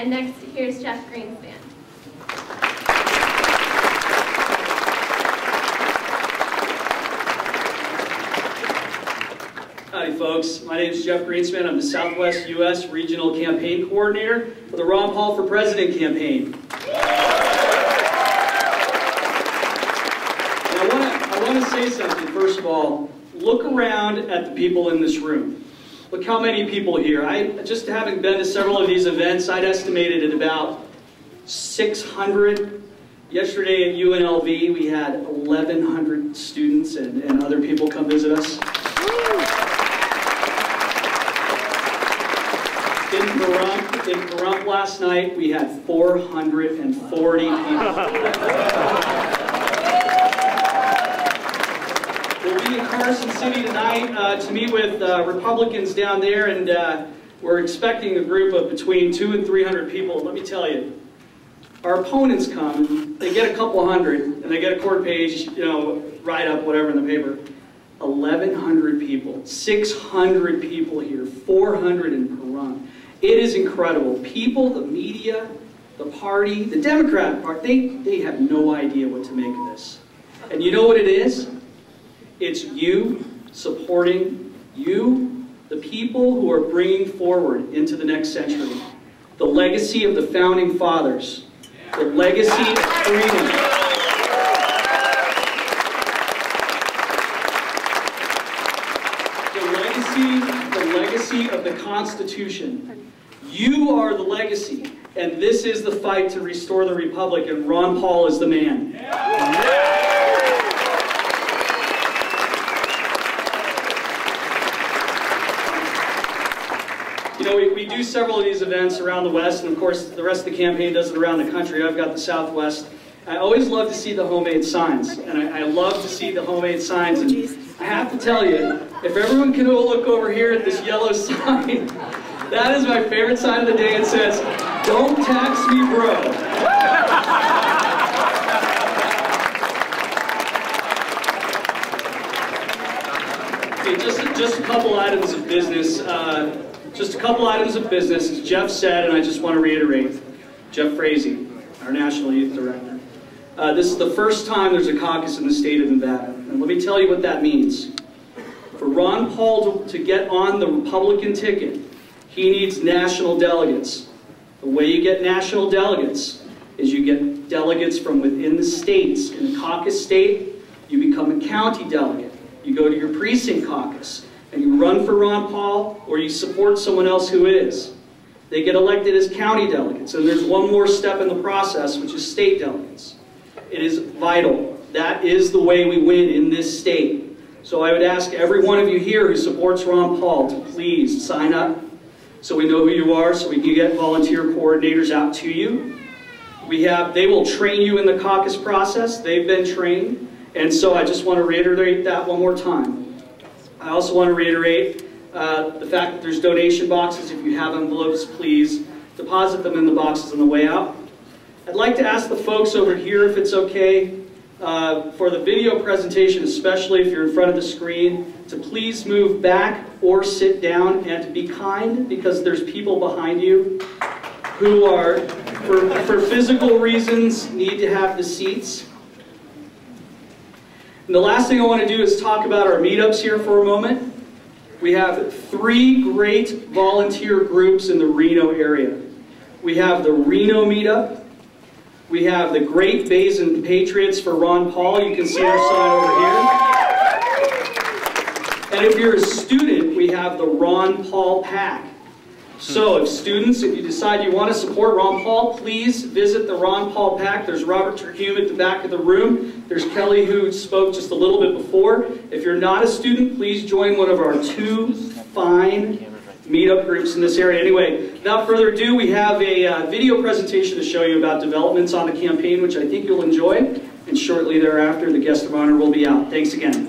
And next, here's Jeff Greenspan. Howdy folks, my name is Jeff Greenspan. I'm the Southwest U.S. Regional Campaign Coordinator for the Ron Paul for President campaign. And I want to say something. First of all, look around at the people in this room. Look how many people here. Just having been to several of these events, I'd estimated at about 600. Yesterday at UNLV, we had 1,100 students and other people come visit us. In Pahrump last night, we had 440 people. We'll be in Carson City tonight to meet with Republicans down there, and we're expecting a group of between 200 and 300 people. Let me tell you, our opponents come, they get a couple hundred, and they get a court page, write-up, whatever in the paper. 1,100 people, 600 people here, 400 in Pahrump. It is incredible. People, the media, the party, the Democrat Party, they have no idea what to make of this. And you know what it is? It's you supporting you, the people who are bringing forward into the next century the legacy of the Founding Fathers, the legacy of freedom. The legacy of the Constitution. You are the legacy, and this is the fight to restore the Republic, and Ron Paul is the man. You know, we do several of these events around the West, and of course the rest of the campaign does it around the country. I've got the Southwest. I always love to see the homemade signs, and I love to see the homemade signs. And I have to tell you, if everyone can look over here at this yellow sign, that is my favorite sign of the day. It says, "Don't tax me, bro." Okay, just a couple items of business. Just a couple items of business. As Jeff said, and I just want to reiterate, Jeff Frazee, our National Youth Director. This is the first time there's a caucus in the state of Nevada. And let me tell you what that means. For Ron Paul to get on the Republican ticket, he needs national delegates. The way you get national delegates is you get delegates from within the states. In the caucus state, you become a county delegate. You go to your precinct caucus, and you run for Ron Paul, or you support someone else who is. They get elected as county delegates, and there's one more step in the process, which is state delegates. It is vital. That is the way we win in this state. So I would ask every one of you here who supports Ron Paul to please sign up so we know who you are, so we can get volunteer coordinators out to you. They will train you in the caucus process. They've been trained. And so I just want to reiterate that one more time. I also want to reiterate the fact that there's donation boxes. If you have envelopes, please deposit them in the boxes on the way out. I'd like to ask the folks over here, if it's okay, for the video presentation, especially if you're in front of the screen, to please move back or sit down, and to be kind, because there's people behind you who are, for physical reasons, need to have the seats. And the last thing I want to do is talk about our meetups here for a moment. We have 3 great volunteer groups in the Reno area. We have the Reno meetup. We have the Great Basin Patriots for Ron Paul. You can see our sign over here. And if you're a student, we have the Ron Paul PAC. So if you decide you want to support Ron Paul, please visit the Ron Paul PAC. There's Robert Terhune at the back of the room. There's Kelly, who spoke just a little bit before. If you're not a student, please join one of our 2 fine meetup groups in this area. Anyway, without further ado, we have a video presentation to show you about developments on the campaign, which I think you'll enjoy. And shortly thereafter, the guest of honor will be out. Thanks again.